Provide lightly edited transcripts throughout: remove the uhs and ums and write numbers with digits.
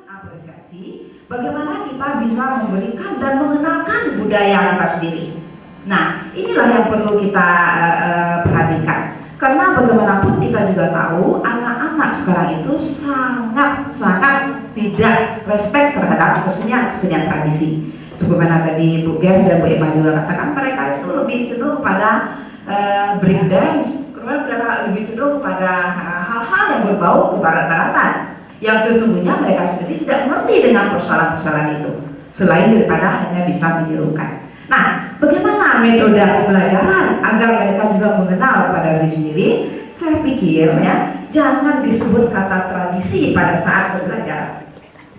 apresiasi bagaimana kita bisa memberikan dan mengenalkan budaya kita sendiri. Nah, inilah yang perlu kita perhatikan. Karena bagaimanapun kita juga tahu anak-anak sekarang itu sangat tidak respect terhadap kesenian tradisi. Sebagaimana tadi Bu Ger dan Bu Emma juga katakan, mereka itu lebih cenderung pada break dance, mereka lebih cenderung pada hal-hal yang berbau kebarat-baratan, yang sesungguhnya mereka sendiri tidak mengerti dengan persoalan-persoalan itu, selain daripada hanya bisa menirukan. Nah, bagaimana metode pembelajaran agar mereka juga mengenal pada diri sendiri? Saya pikir ya, jangan disebut kata tradisi pada saat pembelajaran.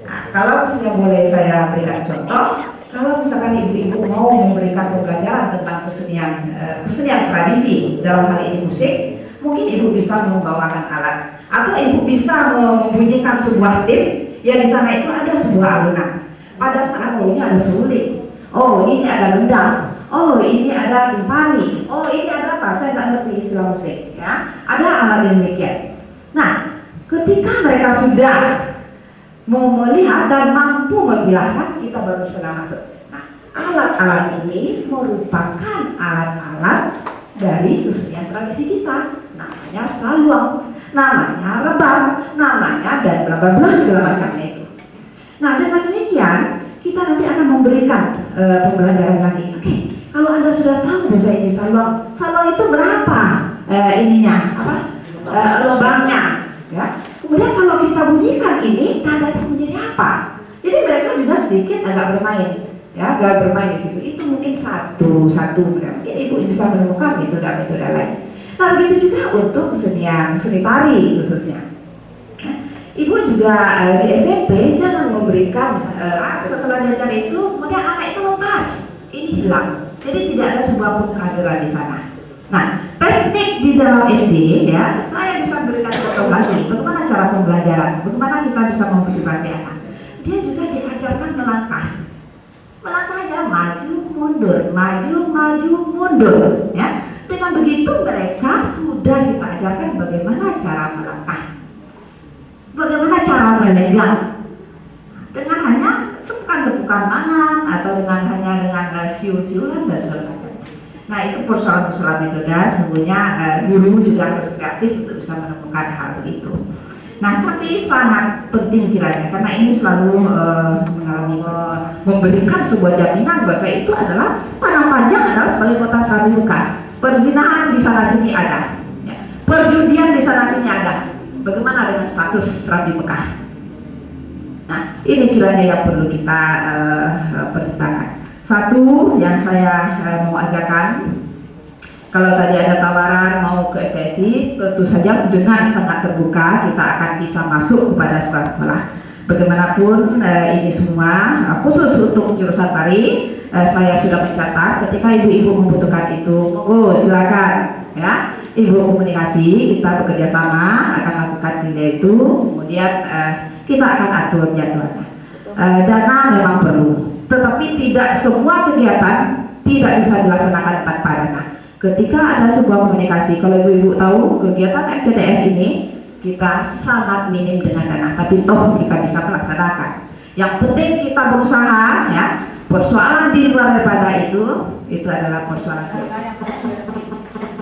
Nah, kalau misalnya boleh saya berikan contoh, kalau misalkan ibu-ibu mau memberikan pembelajaran tentang kesenian tradisi, dalam hal ini musik, mungkin ibu bisa membawakan alat, atau ibu bisa membunyikan sebuah tim, ya di sana itu ada sebuah alunan. Pada saat ini ada suling, oh ini ada gendang, oh ini ada timpani, oh ini ada apa? Saya nggak ngerti istilah musik, ya. Ada alat demikian. Nah, ketika mereka sudah mau melihat dan mampu memilahkan, kita baru bisa masuk. Nah, alat-alat ini merupakan alat-alat dari kesenian tradisi kita. Namanya saluang, namanya rebab, namanya dan bla bla bla segala macamnya itu. Nah, dengan demikian kita nanti akan memberikan pembelajaran lagi. Oke, kalau Anda sudah tahu bahasa ini saluang, saluang itu berapa lubangnya, ya. Kemudian kalau kita bunyikan ini, nadanya menjadi apa? Jadi mereka juga sedikit agak bermain, ya, agak bermain di situ. Itu mungkin satu, mungkin ibu bisa menemukan metode lain. Nah, begitu juga untuk seni tari khususnya. Ibu juga di SMP jangan memberikan setelah diajar itu, kemudian anak itu lepas, ini hilang. Jadi tidak ada sebuah kehadiran di sana. Nah, teknik di dalam SD, ya, saya bisa berikan contoh lagi. Bagaimana cara pembelajaran? Bagaimana kita bisa memotivasi anak? Dia juga diajarkan melangkah aja, maju mundur, ya. Dengan begitu mereka sudah kita ajarkan bagaimana cara melangkah, bagaimana cara memegang, dengan hanya tepukan tangan atau dengan siul-siulan dan sebagainya. Nah, itu persoalan-persoalan metode. Sesungguhnya guru juga harus kreatif untuk bisa menemukan hal itu. Nah, tapi sangat penting kiranya, karena ini selalu memberikan sebuah jaminan bahwa itu adalah Padang Panjang adalah sebagai kota serabi bukan. Perzinahan di sana sini ada, ya. Perjudian di sana sini ada. Bagaimana dengan status Serabi Mekah? Nah, ini kiranya yang perlu kita pertimbangkan. Satu yang saya mau ajarkan, kalau tadi ada tawaran mau ke STSI, tentu saja dengan sangat terbuka kita akan bisa masuk kepada sekolah-sekolah. Bagaimanapun ini semua khusus untuk jurusan tari, saya sudah mencatat. Ketika ibu-ibu membutuhkan itu, silakan, ya. Ibu komunikasi, kita bekerja sama akan lakukan nilai itu, kemudian kita akan atur jadwalnya. Dana memang perlu, tetapi tidak semua kegiatan tidak bisa dilaksanakan tanpa dana. Ketika ada sebuah komunikasi, kalau ibu-ibu tahu kegiatan MTDF ini kita sangat minim dengan dana, tapi toh kita bisa melaksanakan. Yang penting kita berusaha, ya. Persoalan di luar daripada itu adalah persoalan.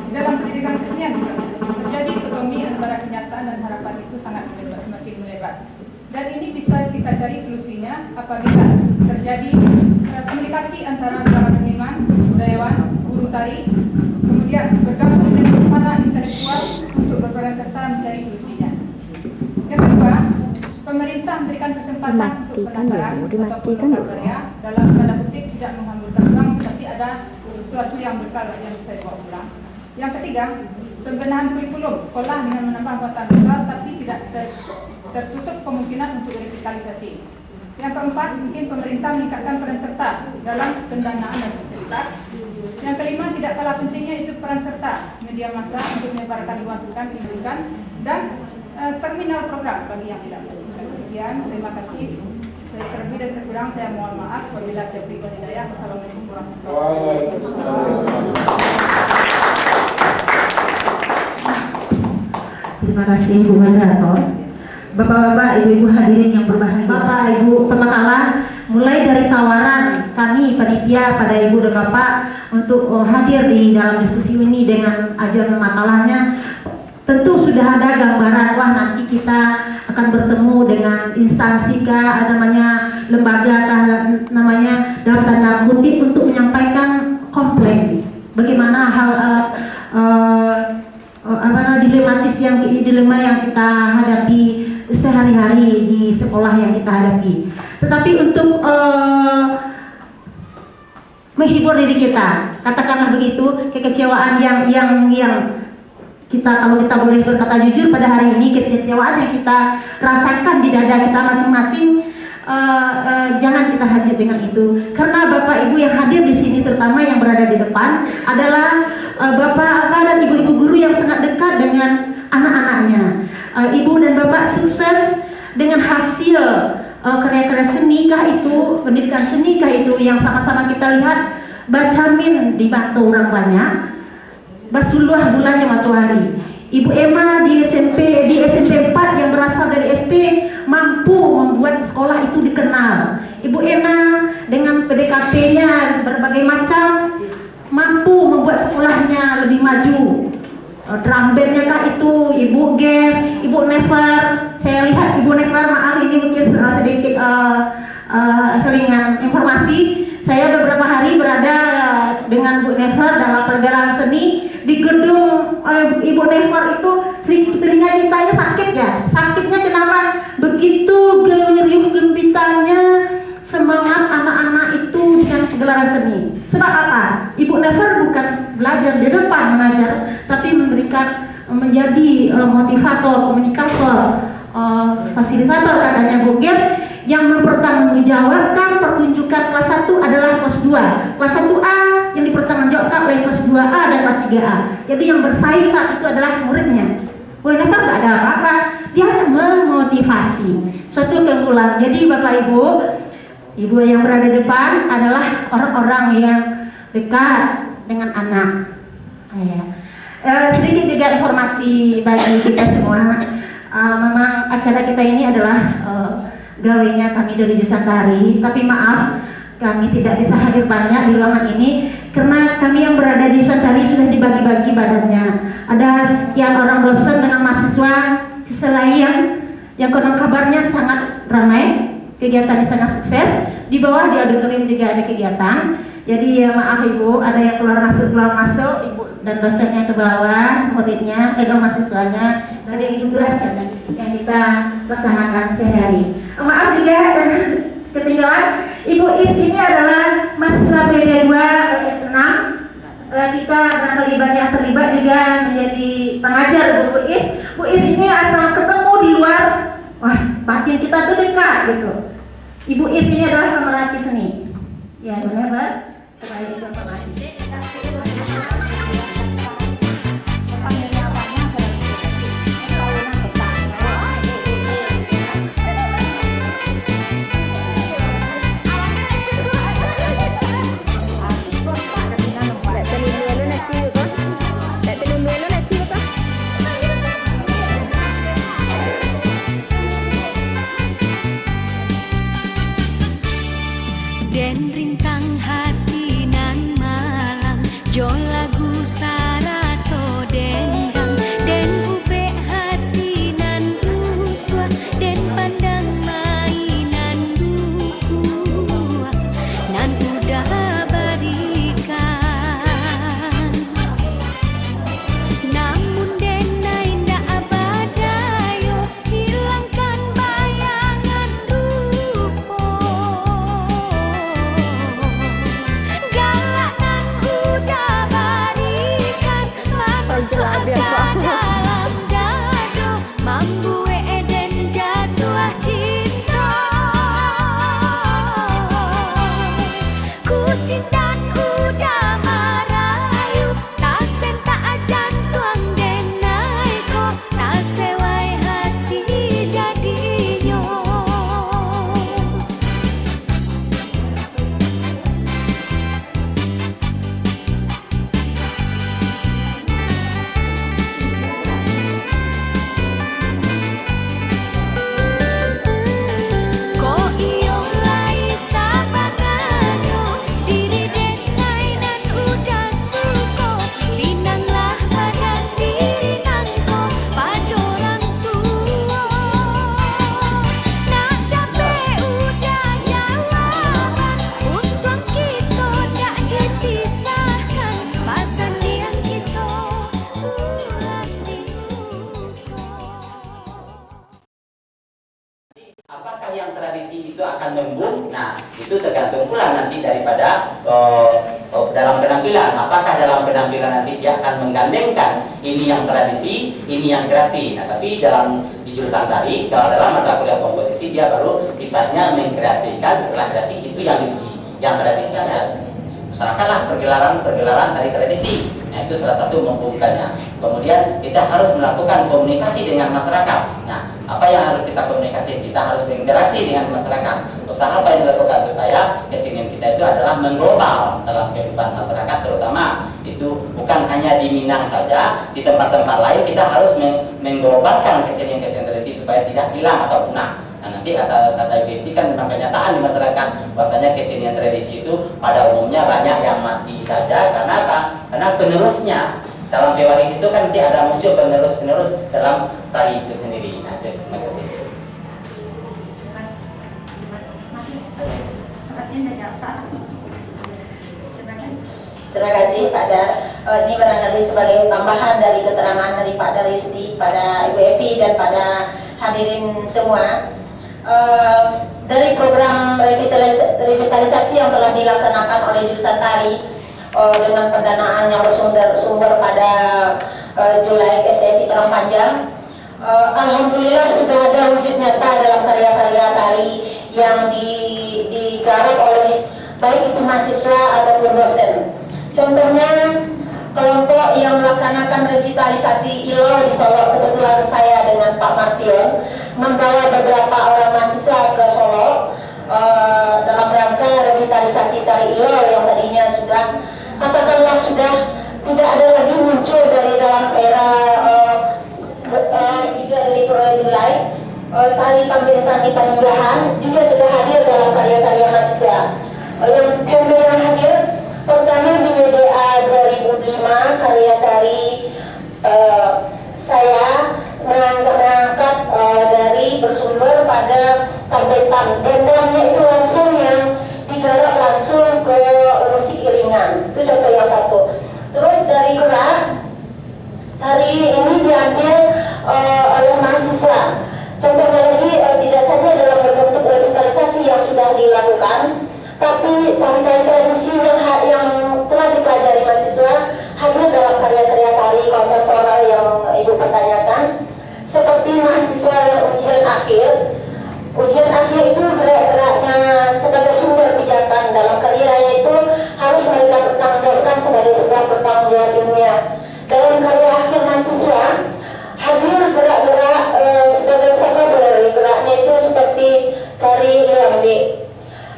Dalam pendidikan kesenian terjadi dikotomi antara kenyataan dan harapan itu sangat semakin melebar. Dan ini bisa kita cari solusinya apabila terjadi komunikasi antara para seniman, budayawan, guru tari, kemudian bergabung dengan para intelektual untuk berperan serta mencari solusinya. Yang kedua, pemerintah memberikan kesempatan untuk penataran ataupun karya dalam tanda kutip tidak menghamburkan uang, tapi ada sesuatu yang bekal yang bisa dibawa pulang. Yang ketiga, pembenahan kurikulum sekolah dengan menambah muatan lokal tapi tidak tertutup kemungkinan untuk revitalisasi. Yang keempat, mungkin pemerintah meningkatkan peran serta dalam pendanaan dan fasilitas. Yang kelima, tidak kalah pentingnya itu peran serta media massa untuk menyebarkan masukan, pendidikan dan terminal program bagi yang tidak mampu. Sekian, terima kasih. Terlebih dan terkurang saya mohon maaf. Wabillahi taufiq wal hidayah. Wassalamualaikum warahmatullahi wabarakatuh. Terima kasih Bu Moderator. Bapak-bapak, ibu-ibu hadirin yang berbahagia. Bapak bersedia pada Ibu dan Bapak untuk hadir di dalam diskusi ini dengan ajuan makalahnya. Tentu sudah ada gambaran, wah nanti kita akan bertemu dengan instansi kah, namanya lembaga kah, namanya dalam tanda kutip untuk menyampaikan komplain. Bagaimana hal dilema yang kita hadapi sehari-hari di sekolah yang kita hadapi. Tetapi untuk menghibur diri kita, katakanlah begitu, kekecewaan yang kita, kalau kita boleh berkata jujur pada hari ini, kekecewaan yang kita rasakan di dada kita masing-masing, jangan kita hadir dengan itu, karena Bapak Ibu yang hadir di sini, terutama yang berada di depan, adalah Bapak dan Ibu-ibu guru yang sangat dekat dengan anak-anaknya. Ibu dan Bapak sukses dengan hasil karya-karya seni kah itu, pendidikan seni kah itu, yang sama-sama kita lihat, bacamin dibantu orang banyak, basuluh bulannya matahari. Ibu Emma di SMP 4 yang berasal dari SD mampu membuat sekolah itu dikenal. Ibu Ena dengan PDKT-nya berbagai macam mampu membuat sekolahnya lebih maju. Drum band-nya kah itu, Ibu Gem, Ibu Never. Saya lihat Ibu Never, maaf ini mungkin sedikit selingan informasi. Saya beberapa hari berada dengan Bu Never dalam pergerakan seni di gedung Ibu Never itu, telinga kitanya sakit ya. Sakitnya kenapa? Begitu geriuh gembitanya semangat anak-anak itu dengan pergerakan seni. Sebab apa? Ibu Never bukan belajar di depan mengajar, tapi memberikan menjadi motivator, komunikator, fasilitator katanya Bu Gem, yang mempertanggungjawabkan pertunjukan kelas 1 adalah kelas 2. Kelas 1A yang dipertanggungjawabkan oleh kelas 2A dan kelas 3A. Jadi yang bersaing saat itu adalah muridnya. Bu Never nggak ada apa-apa, dia hanya memotivasi suatu keunggulan. Jadi Bapak Ibu yang berada di depan adalah orang-orang yang dekat dengan anak. Sedikit juga informasi bagi kita semua. Memang acara kita ini adalah gawainya kami dari Jusantari, tapi maaf kami tidak bisa hadir banyak di ruangan ini karena kami yang berada di Jusantari sudah dibagi-bagi badannya. Ada sekian orang dosen dengan mahasiswa selain yang konon kabarnya sangat ramai, kegiatan di sana sukses. Di bawah di auditorium juga ada kegiatan. Jadi ya maaf Ibu, ada yang keluar masuk Ibu dan dosennya ke bawah, muridnya, mahasiswanya. Jadi itulah yang kita laksanakan sehari-hari. Maaf juga ketinggalan, Ibu Is ini adalah mahasiswa PD2 S6. Kita barangkali banyak terlibat juga menjadi pengajar Bu Is. Bu Is ini asal ketemu di luar, wah batin kita tuh dekat gitu. Ibu Is ini adalah pemerhati seni. Ya benar, supaya itu informasi. Den rintang hati nan malang jo lagu sarato dendang den ube hati nan ruswa den pandang mainan dua nan udah berikan namun den nainda abadayo hilangkan bayangan rupo apakah yang tradisi itu akan membum? Nah, itu tergantung pula nanti daripada dalam penampilan. Apakah dalam penampilan nanti dia akan menggandengkan ini yang tradisi, ini yang kreasi. Nah, tapi di jurusan tari, kalau dalam mata kuliah komposisi dia baru sifatnya mengkreasikan, setelah kreasi itu yang diuji. Yang tradisinya ya, usahakanlah pergelaran tari tradisi. Nah, itu salah satu membukanya. Kemudian kita harus melakukan komunikasi dengan masyarakat. Nah, apa yang harus kita komunikasi? Kita harus berinteraksi dengan masyarakat. Usaha apa yang dilakukan supaya kesenian kita itu adalah mengglobal dalam kehidupan masyarakat, terutama itu bukan hanya di Minang saja, di tempat-tempat lain kita harus mengglobalkan kesenian-kesenian tradisi supaya tidak hilang atau punah. Nah, nanti kata IPT kan memang kenyataan di masyarakat bahwasanya kesenian tradisi itu pada umumnya banyak yang mati saja. Karena apa? Karena penerusnya dalam pewaris itu kan nanti ada muncul penerus dalam tari itu sendiri. Nah, terima kasih. Terima kasih pada ini barangkali sebagai tambahan dari keterangan dari Pak Daryusti, pada Ibu Evi dan pada hadirin semua. Dari program revitalisasi yang telah dilaksanakan oleh jurusan tari dengan pendanaan yang bersumber pada Julai STSI Karang Panjang, alhamdulillah sudah ada wujud nyata dalam karya-karya tari yang digarap oleh baik itu mahasiswa ataupun dosen. Contohnya kelompok yang melaksanakan revitalisasi ILO di Solo, kebetulan saya dengan Pak Martion membawa beberapa orang mahasiswa ke Solo dalam rangka revitalisasi tari ILO yang tadinya sudah, katakanlah sudah tidak ada lagi muncul dari dalam era juga dari Julai. Tari Tari Pamunggahan juga sudah hadir dalam karya-karya mahasiswa. Yang contoh yang hadir pertama di WDA 2005 karya tari saya mengangkat dari bersumber pada tambetan, dendamnya itu langsung yang digarap langsung ke musik iringan. Itu contoh yang satu. Terus dari gerak tari ini diambil oleh mahasiswa. Contohnya lagi tidak saja dalam bentuk revitalisasi yang sudah dilakukan, tapi tari-tari tradisi yang telah dipelajari mahasiswa hadir dalam karya-karya tari kontemporer yang Ibu pertanyakan, seperti mahasiswa yang ujian akhir. Ujian akhir itu gerak-geraknya sebagai sumber pijakan dalam karya, yaitu harus mereka pertanggungjawabkan sebagai sebuah pertanggungjawab ilmiah. Dalam karya akhir mahasiswa hadir gerak-gerak sebagai vocabulary, geraknya itu seperti tari lambe.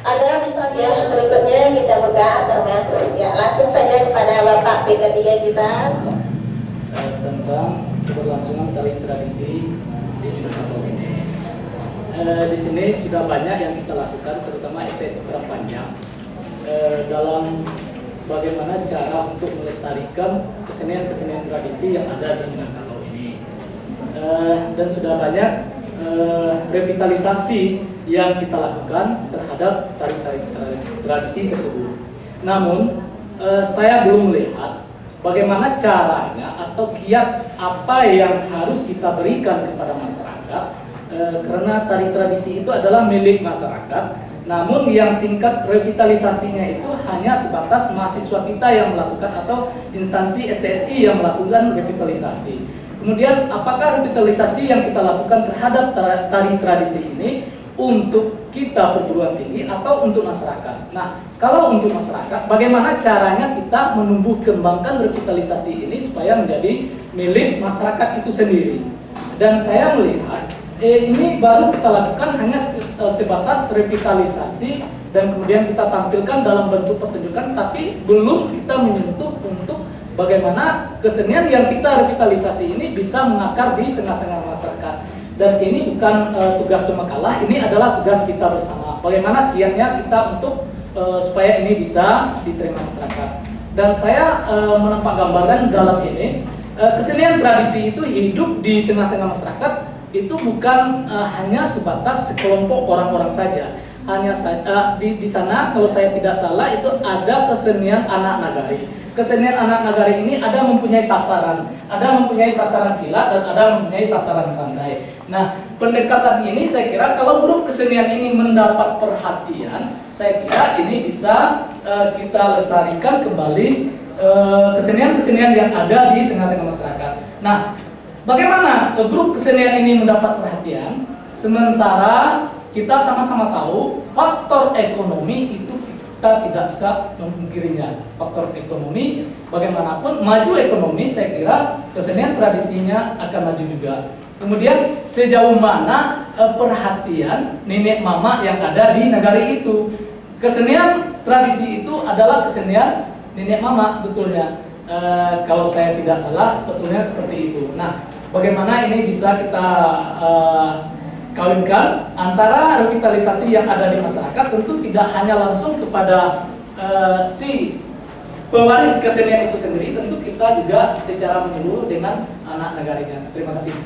Ada misalnya berikutnya kita buka ya, langsung saja kepada Bapak PK3 kita tentang keberlangsungan tari tradisi di Minangkabau ini. Di sini sudah banyak yang kita lakukan, terutama STSI Karang Panjang, dalam bagaimana cara untuk melestarikan kesenian-kesenian tradisi yang ada di Minangkabau ini. Dan sudah banyak revitalisasi yang kita lakukan terhadap tari-tari tradisi tersebut. Namun saya belum melihat bagaimana caranya atau kiat apa yang harus kita berikan kepada masyarakat, karena tari tradisi itu adalah milik masyarakat. Namun yang tingkat revitalisasinya itu hanya sebatas mahasiswa kita yang melakukan atau instansi STSI yang melakukan revitalisasi. Kemudian apakah revitalisasi yang kita lakukan terhadap tari tradisi ini untuk kita perguruan tinggi atau untuk masyarakat? Nah, kalau untuk masyarakat, bagaimana caranya kita menumbuh kembangkan revitalisasi ini supaya menjadi milik masyarakat itu sendiri? Dan saya melihat ini baru kita lakukan hanya sebatas revitalisasi dan kemudian kita tampilkan dalam bentuk pertunjukan, tapi belum kita menyentuh untuk bagaimana kesenian yang kita revitalisasi ini bisa mengakar di tengah-tengah masyarakat. Dan ini bukan tugas Pemakalah, ini adalah tugas kita bersama. Bagaimana kiatnya kita untuk supaya ini bisa diterima masyarakat. Dan saya menampak gambaran dalam ini, kesenian tradisi itu hidup di tengah-tengah masyarakat, itu bukan hanya sebatas sekelompok orang-orang saja. Hanya di sana kalau saya tidak salah itu ada kesenian anak nagari. Kesenian anak nagari ini ada mempunyai sasaran silat dan ada mempunyai sasaran pandai. Nah, pendekatan ini saya kira kalau grup kesenian ini mendapat perhatian, saya kira ini bisa kita lestarikan kembali kesenian-kesenian yang ada di tengah-tengah masyarakat. Nah, bagaimana grup kesenian ini mendapat perhatian? Sementara kita sama-sama tahu faktor ekonomi itu kita tidak bisa memungkirinya. Faktor ekonomi, bagaimanapun maju ekonomi, saya kira kesenian tradisinya akan maju juga. Kemudian sejauh mana perhatian nenek mama yang ada di negari itu. Kesenian tradisi itu adalah kesenian nenek mama sebetulnya. Kalau saya tidak salah sebetulnya seperti itu. Nah, bagaimana ini bisa kita kawinkan antara revitalisasi yang ada di masyarakat, tentu tidak hanya langsung kepada si pewaris kesenian itu sendiri, tentu kita juga secara menyeluruh dengan anak negarinya. Terima kasih.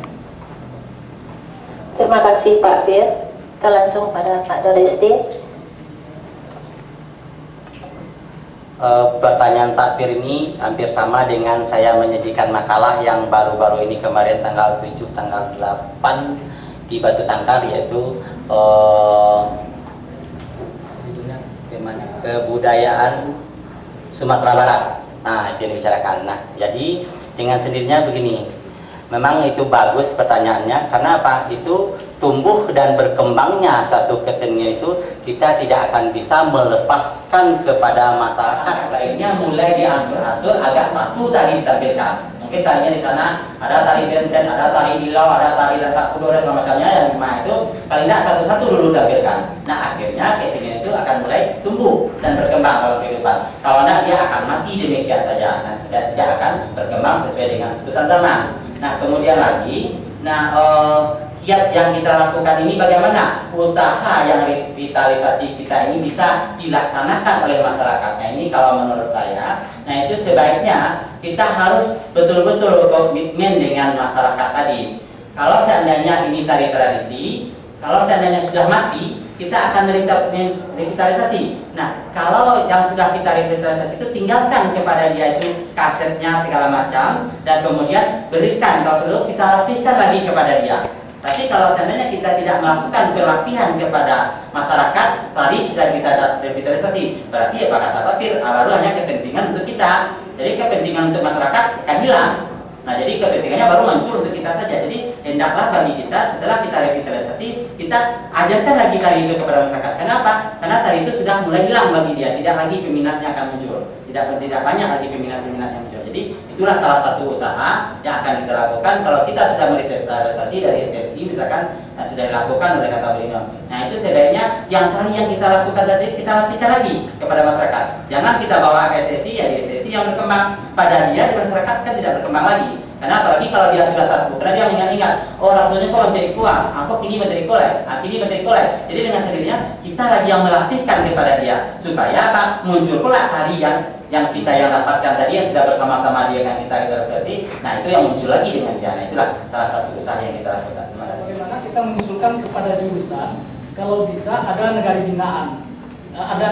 Terima kasih Pak Fir. Kita langsung pada Pak Dodesti. Pertanyaan Pak Fir ini hampir sama dengan saya menyajikan makalah yang baru-baru ini kemarin tanggal 7, tanggal 8 di Batu Sangkar, yaitu kebudayaan Sumatera Barat. Nah, itu yang dibicarakan. Nah, jadi dengan sendirinya begini, memang itu bagus pertanyaannya, karena apa? Itu tumbuh dan berkembangnya satu kesenian itu kita tidak akan bisa melepaskan kepada masyarakat. Baiknya mulai diansur-ansur agar satu tari ditampilkan. Mungkin tarinya di sana ada tari benten, ada tari ilau, ada tari letak kudo dan semacamnya, yang lima itu paling tidak satu-satu dulu ditampilkan. Nah, akhirnya kesenian itu akan mulai tumbuh dan berkembang dalam kehidupan. Kalau tidak, dia akan mati demikian saja. Nah, tidak akan berkembang sesuai dengan tuntutan zaman. Nah, kemudian lagi, kiat yang kita lakukan ini bagaimana usaha yang revitalisasi kita ini bisa dilaksanakan oleh masyarakat. Nah, ini kalau menurut saya, nah itu sebaiknya kita harus betul-betul komitmen dengan masyarakat tadi. Kalau seandainya ini tari tradisi, kalau seandainya sudah mati, kita akan revitalisasi. Nah, kalau yang sudah kita revitalisasi itu tinggalkan kepada dia itu kasetnya segala macam, dan kemudian berikan, kalau perlu kita latihkan lagi kepada dia. Tapi kalau seandainya kita tidak melakukan pelatihan kepada masyarakat, tadi sudah kita revitalisasi, berarti apa kata Pak Fir, baru hanya kepentingan untuk kita. Jadi kepentingan untuk masyarakat akan hilang. Nah, jadi kepentingannya baru muncul untuk kita saja. Jadi hendaklah bagi kita setelah kita revitalisasi, kita ajarkan lagi tari itu kepada masyarakat. Kenapa? Karena tari itu sudah mulai hilang bagi dia, tidak lagi peminatnya akan muncul, tidak banyak lagi peminat-peminat yang muncul. Jadi itulah salah satu usaha yang akan kita lakukan kalau kita sudah merevitalisasi dari STSI, misalkan sudah dilakukan oleh kata beliau. Nah, itu sebaiknya yang tadi yang kita lakukan tadi kita latihkan lagi kepada masyarakat. Jangan kita bawa ke STSI, ya di STSI yang berkembang, pada dia di masyarakat kan tidak berkembang lagi. Karena apalagi kalau dia sudah satu, karena dia mengingat-ingat, oh rasanya kok menteri kuah, aku kini menteri kolek, kini menteri kolek. Jadi dengan sendirinya kita lagi yang melatihkan kepada dia supaya apa? Muncul pula tari yang kita yang dapatkan tadi yang sudah bersama-sama dia dengan kita revitalisasi. Nah, itu yang muncul lagi dengan dia. Nah, itulah salah satu usaha yang kita lakukan. Terima kasih. Bagaimana kita mengusulkan kepada jurusan kalau bisa ada negari binaan. Ada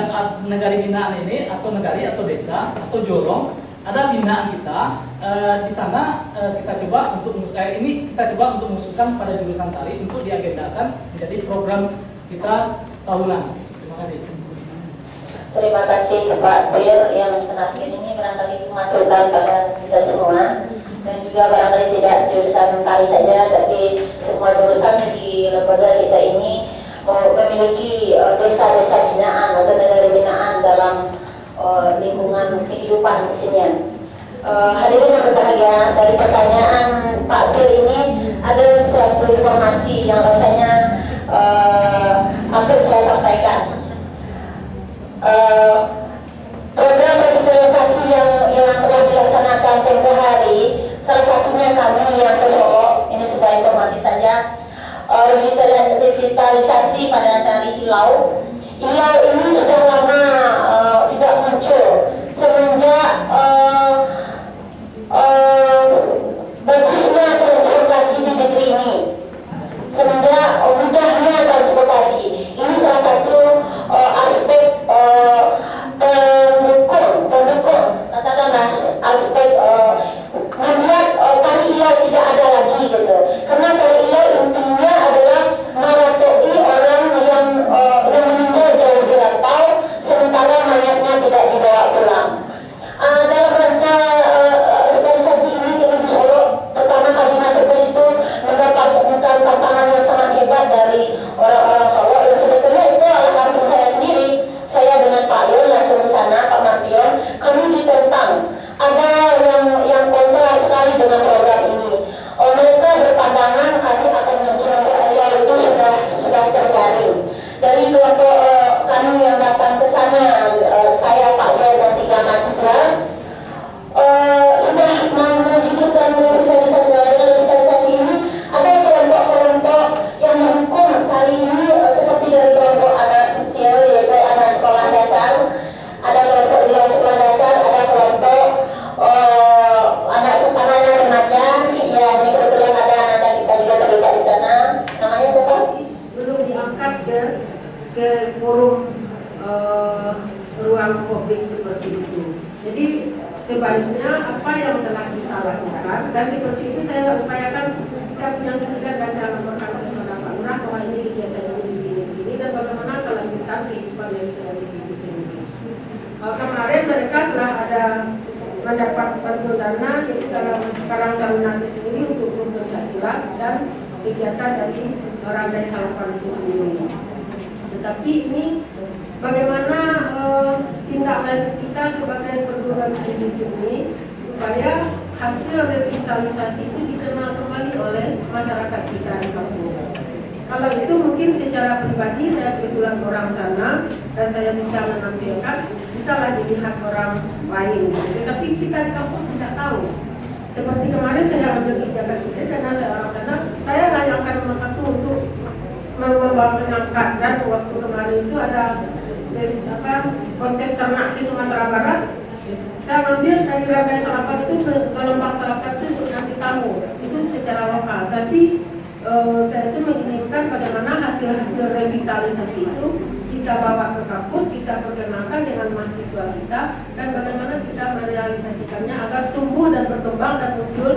negari binaan ini atau negari atau desa atau jorong, ada binaan kita di sana. Kita coba untuk kita coba untuk mengusulkan pada jurusan tari untuk diagendakan menjadi program kita tahunan. Terima kasih. Terima kasih Pak Fir yang terakhir ini barangkali masukan pada kita semua, dan juga barangkali tidak jurusan tari saja, tapi semua jurusan di lembaga kita ini memiliki desa-desa binaan atau negara binaan dalam lingkungan kehidupan kesenian. Hadirin yang berbahagia, dari pertanyaan Pak Fir ini ada suatu informasi yang rasanya patut saya sampaikan. Program revitalisasi yang telah dilaksanakan tempoh hari, salah satunya kami yang ke Solo, ini sebagai informasi saja, revitalisasi pada tari Ilau. Ilau ini sudah lama tidak muncul semenjak bagusnya transportasi di negeri ini, semenjak mudahnya transportasi. Ini salah satu aspek pendukung, katakanlah aspek membuat tari Ilau tidak ada lagi gitu. Karena tari Ilau intinya adalah ke forum ruang publik seperti itu. Jadi sebaliknya apa yang telah kita lakukan, dan seperti itu saya upayakan kita punya kemudian dan saya laporkan kepada Pak Lurah bahwa ini kegiatan ini di sini dan bagaimana kelanjutan kehidupan dari situ sendiri. Kemarin mereka sudah ada mendapat bantuan dana yaitu dalam Karang Taruna itu sendiri untuk Pencaksilat dan kegiatan dari Rantai Salapan itu sendiri. Tetapi ini bagaimana tindak lanjut kita sebagai perguruan tinggi sini supaya hasil revitalisasi itu dikenal kembali oleh masyarakat kita di kampus. Kalau itu mungkin secara pribadi saya kebetulan orang sana dan saya bisa menampilkan, bisa lah dilihat orang lain. Tetapi kita di kampus tidak tahu. Seperti kemarin saya ambil kebijakan sendiri karena saya orang sana, saya layangkan nomor satu untuk mengangkat, dan waktu kemarin itu ada kontes ternak si Sumatera Barat. Saya ambil dari Rantai Salapan itu ke Lembang Salapan itu untuk nanti tamu itu secara lokal. Tapi saya itu menginginkan bagaimana hasil-hasil revitalisasi itu kita bawa ke kampus, kita perkenalkan dengan mahasiswa kita, dan bagaimana kita merealisasikannya agar tumbuh dan berkembang dan muncul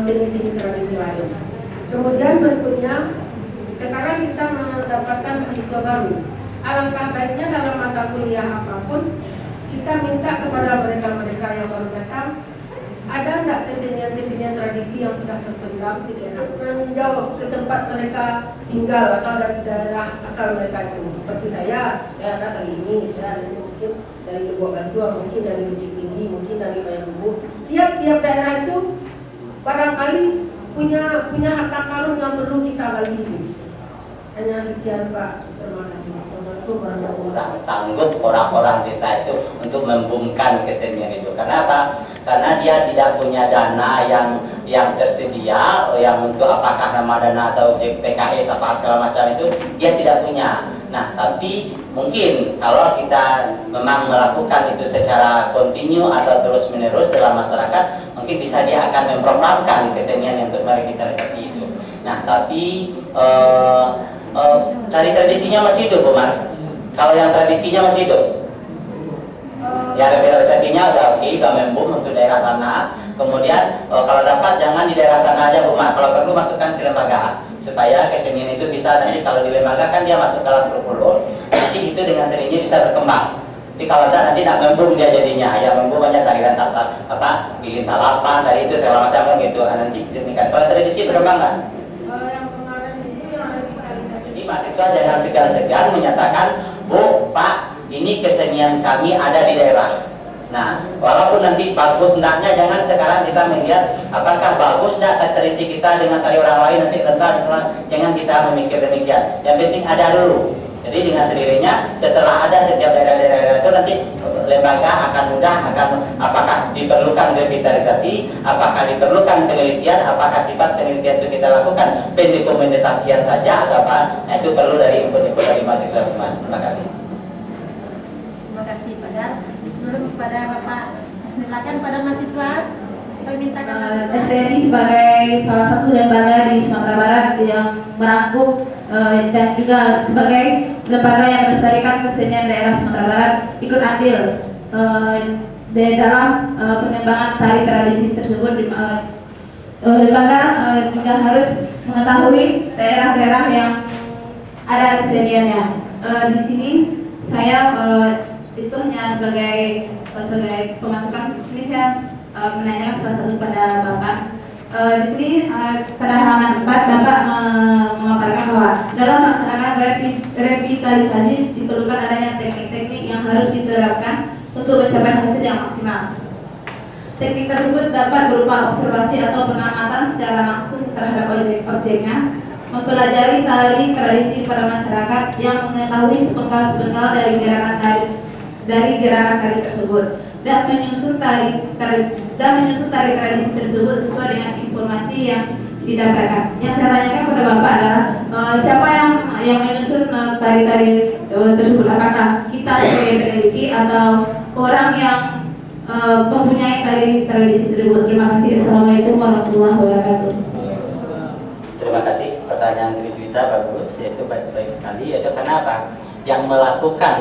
seni-seni tradisi lain. Kemudian berikutnya, sekarang kita mendapatkan mahasiswa baru. Alangkah baiknya dalam mata kuliah apapun kita minta kepada mereka-mereka yang baru datang, ada enggak kesenian-kesenian tradisi yang sudah terpendam di daerah, menjauh ke tempat mereka tinggal atau dari daerah asal mereka itu. Seperti saya ada kali ini, saya mungkin dari Kebuah Gasdua, mungkin dari Bukit Tinggi, mungkin dari Payakumbuh. Tiap-tiap daerah itu barangkali punya harta karun yang perlu kita bagi. Hanya sekian Pak, terima kasih. Assalamualaikum warahmatullahi wabarakatuh. Sanggup orang-orang desa itu untuk membumkan kesenian itu. Karena apa? Karena dia tidak punya dana yang tersedia, yang untuk apakah nama dana atau PKS apa segala macam itu dia tidak punya. Nah, tapi mungkin kalau kita memang melakukan itu secara kontinu atau terus menerus dalam masyarakat, mungkin bisa dia akan memprogramkan kesenian untuk merevitalisasi itu. Nah, tapi tari tradisinya masih hidup, Bu Mar. Kalau yang tradisinya masih hidup, ya revitalisasinya udah oke, udah membum untuk daerah sana. Kemudian kalau dapat jangan di daerah sana aja, Bu Mar. Kalau perlu masukkan ke lembaga supaya kesenian itu bisa nanti kalau di lembaga kan dia masuk dalam kurikulum, nanti itu dengan seninya bisa berkembang. Tapi kalau nanti tidak membum dia jadinya, ya membum banyak tari rentas apa, bikin salapan, tadi itu segala macam kan gitu. Nanti disinikan. Kalau tradisi berkembang kan? Mahasiswa jangan segan-segan menyatakan, Bu, Pak, ini kesenian kami ada di daerah. Nah, walaupun nanti bagus enggaknya, jangan sekarang kita melihat apakah bagus enggak tradisi kita dengan tari orang lain nanti rendah, jangan kita memikir demikian. Yang penting ada dulu. Jadi dengan sendirinya setelah ada setiap daerah-daerah itu nanti lembaga akan mudah, apakah diperlukan revitalisasi, apakah diperlukan penelitian, apakah sifat penelitian itu kita lakukan pendokumentasian saja atau apa, nah, itu perlu dari input dari mahasiswa semua. Terima kasih. Terima kasih pada sebelum kepada Bapak silakan pada mahasiswa memintakan STSI sebagai salah satu lembaga di Sumatera Barat yang merangkum dan juga sebagai lembaga yang melestarikan kesenian daerah Sumatera Barat ikut andil di dalam pengembangan tari tradisi tersebut. Lembaga juga harus mengetahui daerah-daerah yang ada keseniannya. Di sini saya itu hanya sebagai pemasukan. Di sini saya menanyakan salah satu pada Bapak. Di sini pada halaman 4 Bapak memaparkan bahwa dalam melaksanakan revitalisasi diperlukan adanya teknik-teknik yang harus diterapkan untuk mencapai hasil yang maksimal. Teknik tersebut dapat berupa observasi atau pengamatan secara langsung terhadap objeknya, mempelajari tari tradisi pada masyarakat yang mengetahui sepenggal-sepenggal dari gerakan tari tersebut, dan menyusun tari tradisi tersebut sesuai dengan informasi yang didapatkan. Yang saya tanyakan kepada Bapak adalah siapa yang menyusun tari-tari tersebut? Apakah kita sebagai peneliti atau orang yang mempunyai tari tradisi tersebut? Terima kasih. Assalamualaikum warahmatullahi wabarakatuh. Terima kasih. Pertanyaan Triswita bagus. itu baik sekali. Itu karena apa? Yang melakukan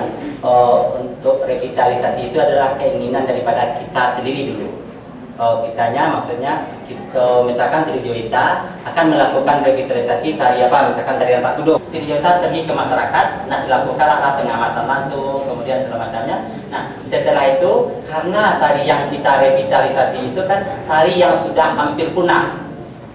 untuk revitalisasi itu adalah keinginan daripada kita sendiri dulu. Kitanya maksudnya kita, misalkan Trijoita akan melakukan revitalisasi tari apa, misalkan tari Ratak Kudo. Trijoita pergi ke masyarakat, nah dilakukanlah pengamatan langsung, kemudian segala macamnya. Nah setelah itu, karena tari yang kita revitalisasi itu kan tari yang sudah hampir punah,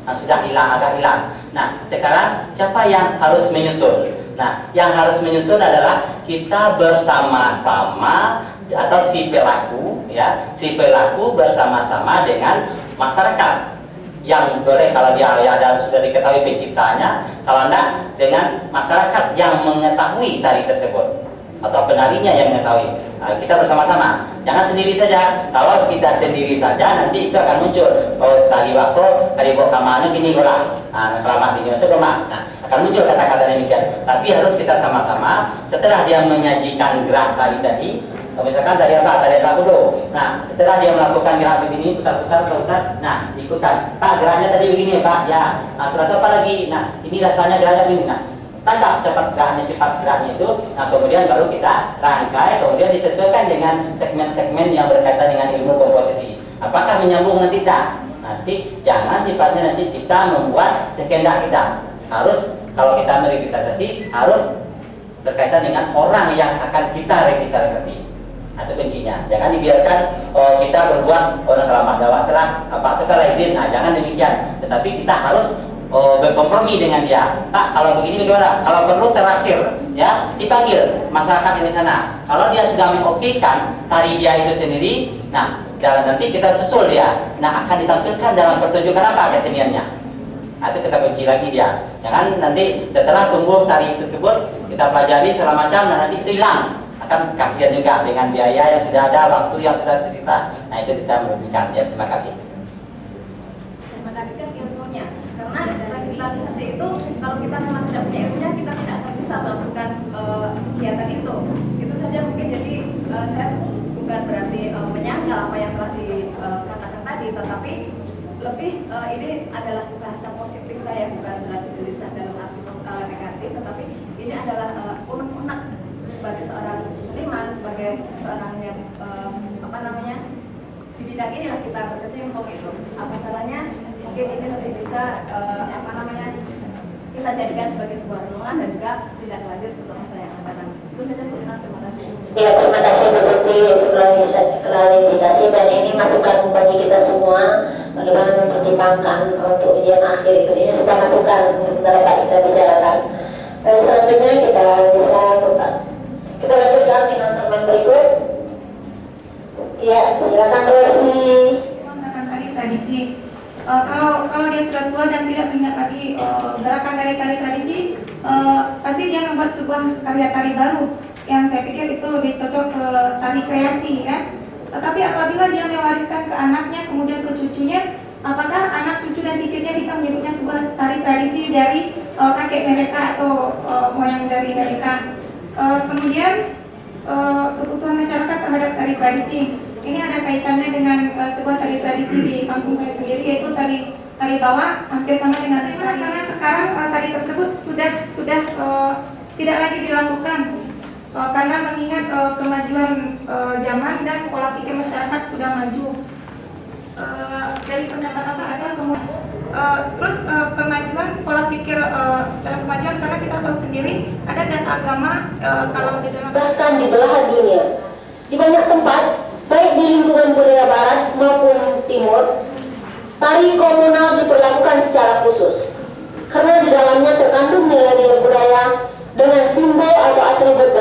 sudah hilang, agak hilang. Nah sekarang siapa yang harus menyusul? Nah yang harus menyusul adalah kita bersama-sama atau si pelaku, ya, si pelaku bersama-sama dengan masyarakat yang boleh, kalau dia ada sudah diketahui penciptanya, kalau enggak dengan masyarakat yang mengetahui tari tersebut atau penarinya yang mengetahui. Nah, kita bersama-sama, jangan sendiri saja. Kalau kita sendiri saja nanti itu akan muncul tari wako, tari bokamana gini golah, kelamat ini masuk rumah. Nah akan muncul kata-kata demikian. Tapi harus kita sama-sama. Setelah dia menyajikan gerak tari tadi, misalkan tadi apa? Tadi Ratak Kudo. Nah, setelah dia melakukan gerak begini, putar-putar, nah, ikutan. Pak, geraknya tadi begini, Pak. Ya. Nah, surat apa lagi? Nah, ini rasanya geraknya begini. Nah, tangkap cepat geraknya itu. Nah, kemudian baru kita rangkai, kemudian disesuaikan dengan segmen-segmen yang berkaitan dengan ilmu komposisi. Apakah menyambung nanti tidak? Nanti jangan sifatnya nanti kita membuat sekehendak kita. Harus, kalau kita merevitalisasi, harus berkaitan dengan orang yang akan kita revitalisasi. Atau kuncinya, jangan dibiarkan kita berbuat selamat dakwah selang apa itu kalau izin, nah jangan demikian. Tetapi kita harus berkompromi dengan dia. Pak, kalau begini bagaimana? Kalau perlu terakhir, ya dipanggil masyarakat yang di sana. Kalau dia sudah mengokekan tari dia itu sendiri, nah nanti kita susul dia. Nah akan ditampilkan dalam pertunjukan apa keseniannya. Nah, itu kita kunci lagi dia. Jangan nanti setelah tumbuh tari tersebut kita pelajari segala macam, nah nanti itu hilang. Akan kasihan juga dengan biaya yang sudah ada, waktu yang sudah tersisa. Nah itu kita merugikan. Ya, terima kasih. Terima kasih ilmunya. Karena revitalisasi itu kalau kita memang tidak punya ilmunya, kita tidak akan bisa melakukan kegiatan itu. Itu saja mungkin. Jadi saya bukan berarti menyangkal apa yang telah dikatakan tadi, tetapi lebih ini adalah bahasa positif saya, bukan berarti tulisan dalam arti negatif, tetapi ini adalah unek-unek sebagai seorang seniman, sebagai seorang yang di bidang inilah kita berkecimpung itu. Apa salahnya mungkin ini lebih bisa kita jadikan sebagai sebuah renungan dan juga tidak lanjut untuk masa yang akan datang. Itu saja Bu Ina, terima kasih. Ya, terima kasih Bu Tuti untuk klarifikasi, dan ini masukan bagi kita semua bagaimana mempertimbangkan untuk ujian akhir itu. Ini sudah masukan sebentar Pak kita bicarakan. Selanjutnya kita bisa buka. Kita lanjutkan dengan teman berikut. Ya, silakan Rosi. Menggunakan tari tradisi. Kalau dia sudah tua dan tidak ingat lagi gerakan dari tari tradisi, pasti dia membuat sebuah karya tari baru yang saya pikir itu lebih cocok ke tari kreasi, kan? Tetapi apabila dia mewariskan ke anaknya, kemudian ke cucunya, apakah anak cucu dan cicitnya bisa menyebutnya sebuah tari tradisi dari kakek mereka atau moyang dari mereka? Kemudian kebutuhan masyarakat terhadap tari tradisi ini ada kaitannya dengan sebuah tari tradisi di kampung saya sendiri, yaitu tari bawah, hampir sama dengan tari. Karena sekarang tari tersebut sudah tidak lagi dilakukan karena mengingat kemajuan zaman dan pola pikir masyarakat sudah maju. Dari pendapat Bapak ada kemudian terus kemajuan pola pikir dalam kemajuan, karena kita tahu sendiri ada dan agama kalau di dalam Bahkan di belahan dunia, di banyak tempat, baik di lingkungan budaya barat maupun timur, tari komunal diperlakukan secara khusus karena di dalamnya terkandung nilai-nilai budaya dengan simbol atau atribut